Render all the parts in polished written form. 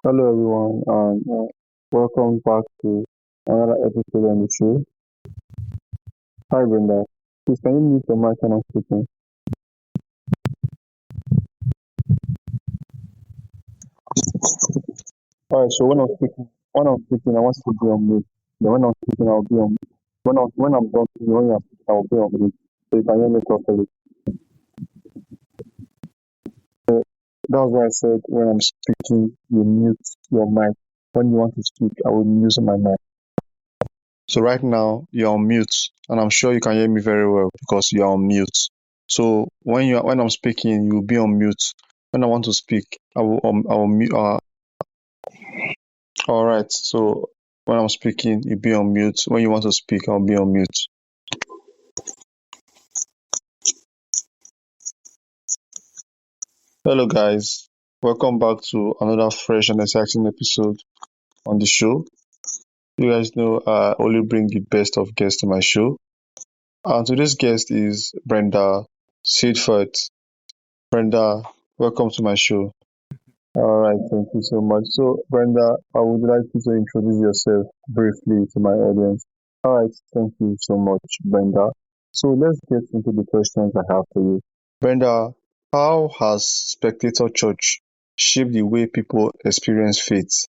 Hello everyone, and welcome back to another episode on the show. Hi Brenda, please can you mute your mic when I'm speaking? Alright, so when I'm speaking, I want you to be on mute. Then when I'm speaking, I'll be on mute. When I'm done speaking, when you're speaking, I'll be on mute. So you can hear me properly. So that's why I said when I'm speaking, you mute your mic. When you want to speak, I will mute my mic. So right now you're on mute, and I'm sure you can hear me very well because you're on mute. So when I'm speaking, you'll be on mute. When I want to speak, I will mute. All right. So when I'm speaking, you be on mute. When you want to speak, I'll be on mute. Hello, guys. Welcome back to another fresh and exciting episode on the show. You guys know I only bring the best of guests to my show. And today's guest is Brenda Seefeldt. Brenda, welcome to my show. All right, thank you so much. So, Brenda, I would like you to introduce yourself briefly to my audience. All right, thank you so much, Brenda. So, let's get into the questions I have for you. Brenda, how has spectator church shaped the way people experience faith?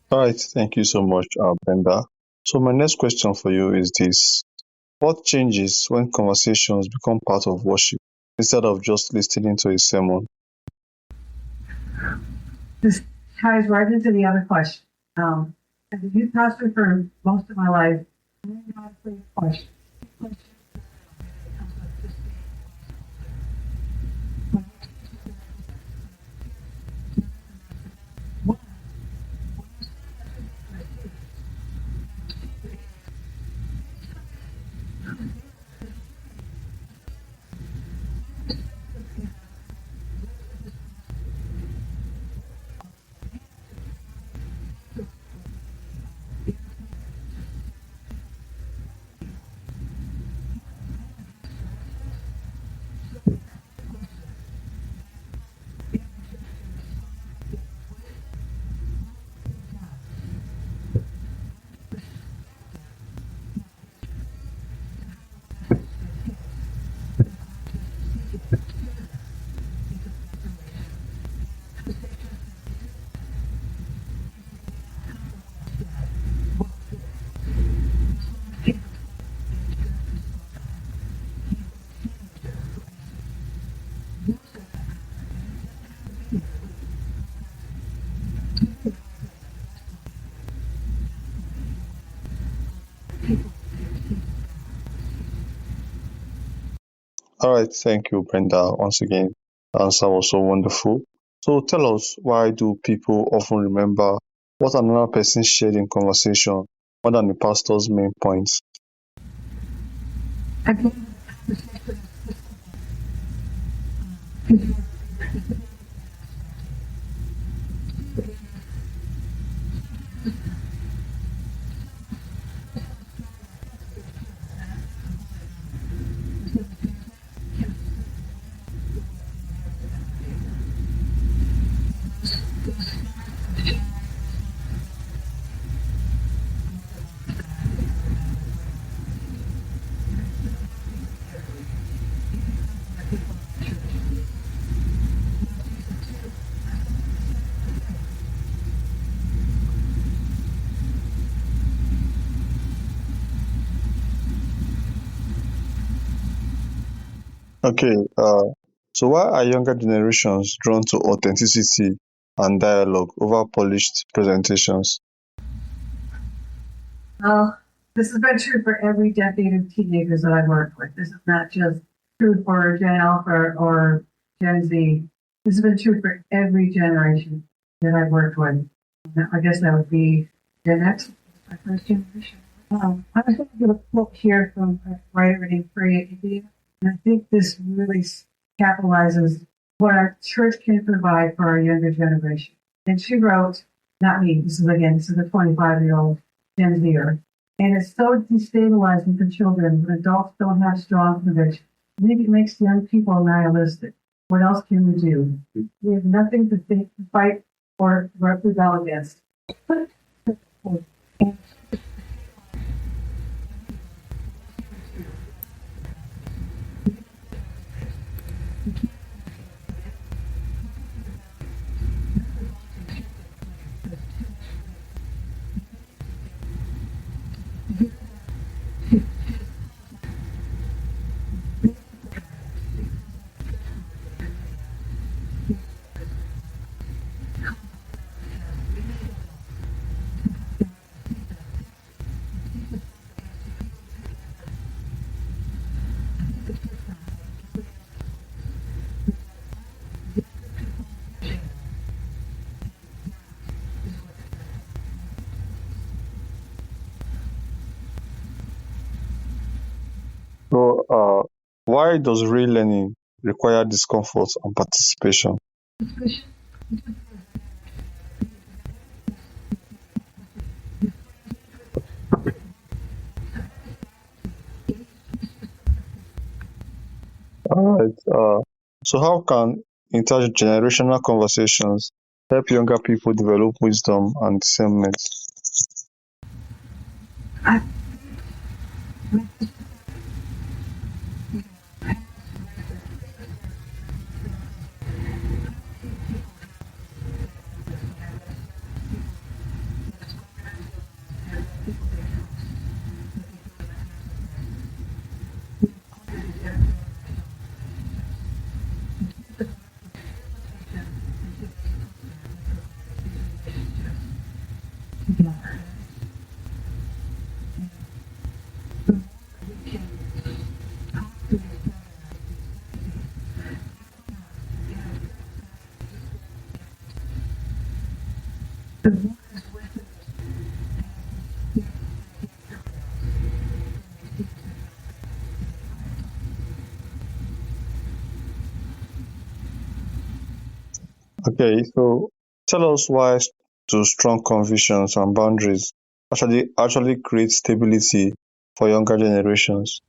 All right, thank you so much, Brenda. So, my next question for you is this: what changes when conversations become part of worship instead of just listening to a sermon? This ties right into the other question. As a youth pastor for most of my life, I learned how to phrase questions. All right, thank you, Brenda, once again. The answer was so wonderful. So tell us, why do people often remember what another person shared in conversation more than the pastor's main points? I think Okay, so why are younger generations drawn to authenticity and dialogue over polished presentations? well, this has been true for every decade of teenagers that I've worked with. This is not just true for Gen Alpha or Gen Z. This has been true for every generation that I've worked with. I guess that would be Gen X, my first generation. I was going to give a quote here from a writer named Freya India, and I think this really capitalizes what our church can provide for our younger generation. And she wrote, not me, this is a 25-year-old Gen Zer. And it's so destabilizing for children when adults don't have strong conviction. I think it makes young people nihilistic. What else can we do? We have nothing to think, fight, or rebel against. So, why does real learning require discomfort and participation? All right. So, how can intergenerational conversations help younger people develop wisdom and discernment? Okay, so tell us why do strong convictions and boundaries actually create stability for younger generations.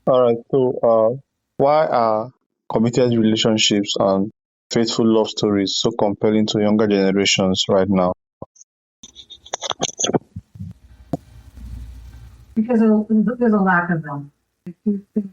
All right, so why are committed relationships and faithful love stories so compelling to younger generations right now? Because there's a lack of them. I do think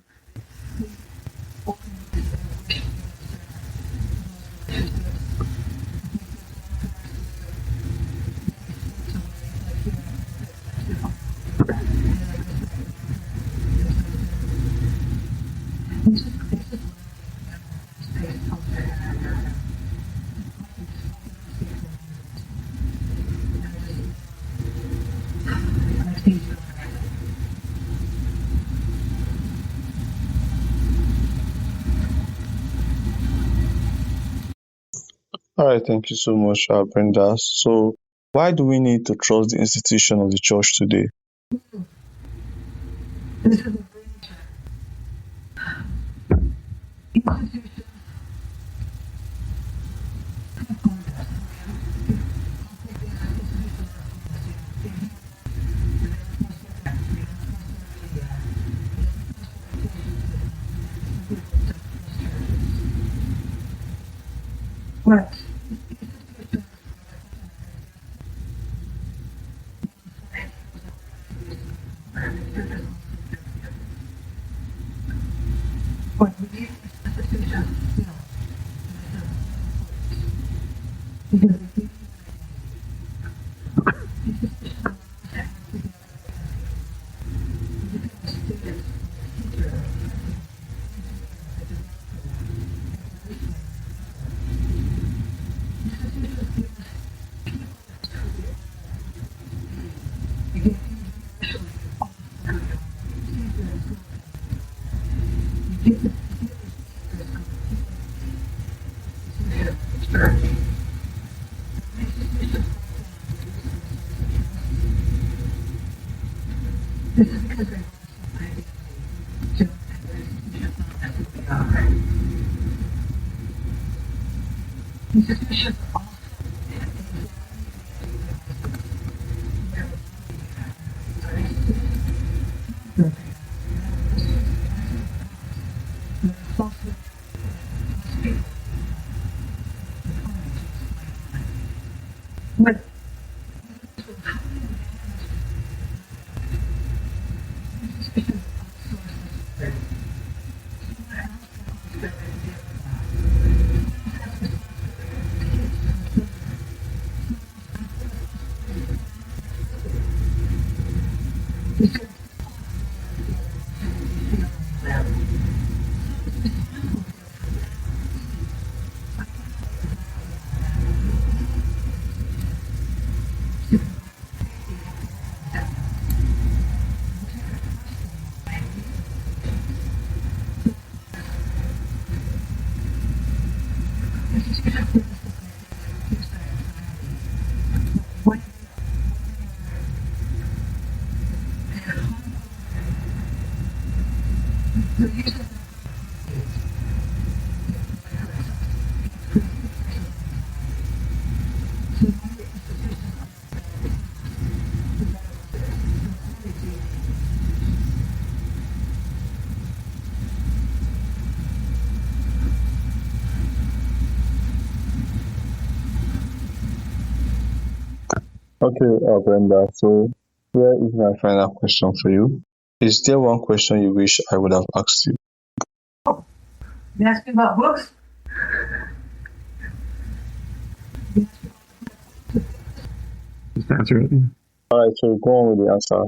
All right, thank you so much, Brenda. So, why do we need to trust the institution of the church today? This is a institution. What? What we need institution because this is because they institutions what what Okay, Brenda. So, here is my final question for you. Is there one question you wish I would have asked you? you ask me about books. Just answer it. All right, so go on with the answer.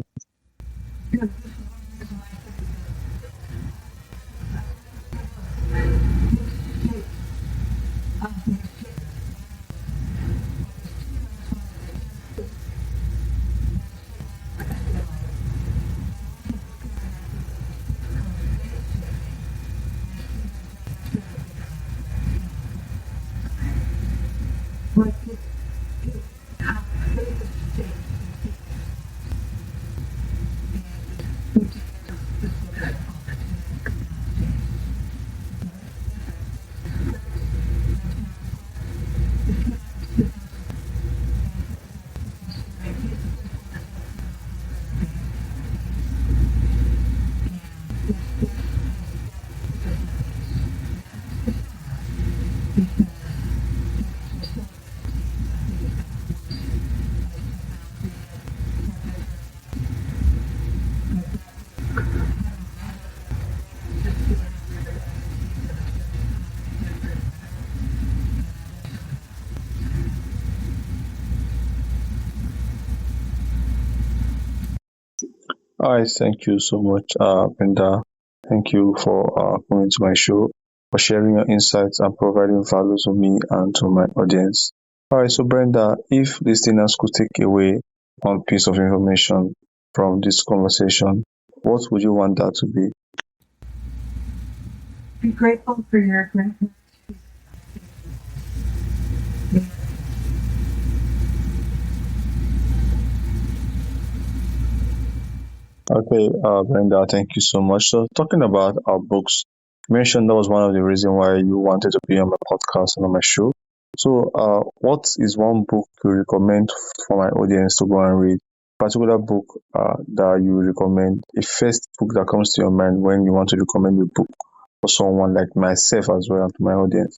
What All right, thank you so much, Brenda. Thank you for coming to my show, for sharing your insights and providing value to me and to my audience. All right, so Brenda, if listeners could take away one piece of information from this conversation, what would you want that to be? be grateful for your grandparents. Okay, Brenda, thank you so much. So, talking about our books, you mentioned that was one of the reasons why you wanted to be on my podcast and on my show. So, what is one book you recommend for my audience to go and read? Particular book that you recommend, a first book that comes to your mind when you want to recommend a book for someone like myself as well and to my audience.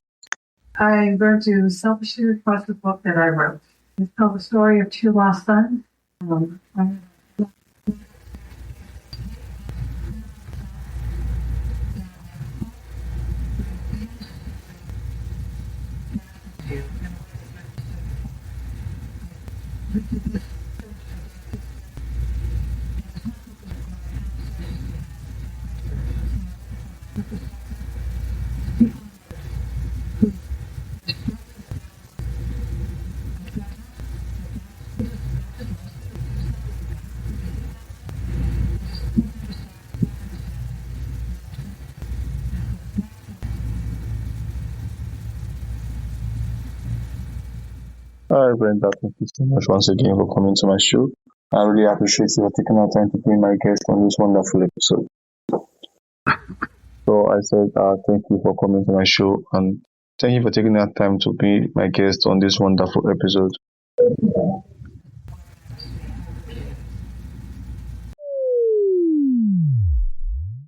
I'm going to selfishly request the book that I wrote. It's called The Story of Two Lost Sons. I'm All right, Brenda, thank you so much once again for coming to my show. I really appreciate you for taking our time to be my guest on this wonderful episode. So I said, thank you for coming to my show and thank you for taking that time to be my guest on this wonderful episode.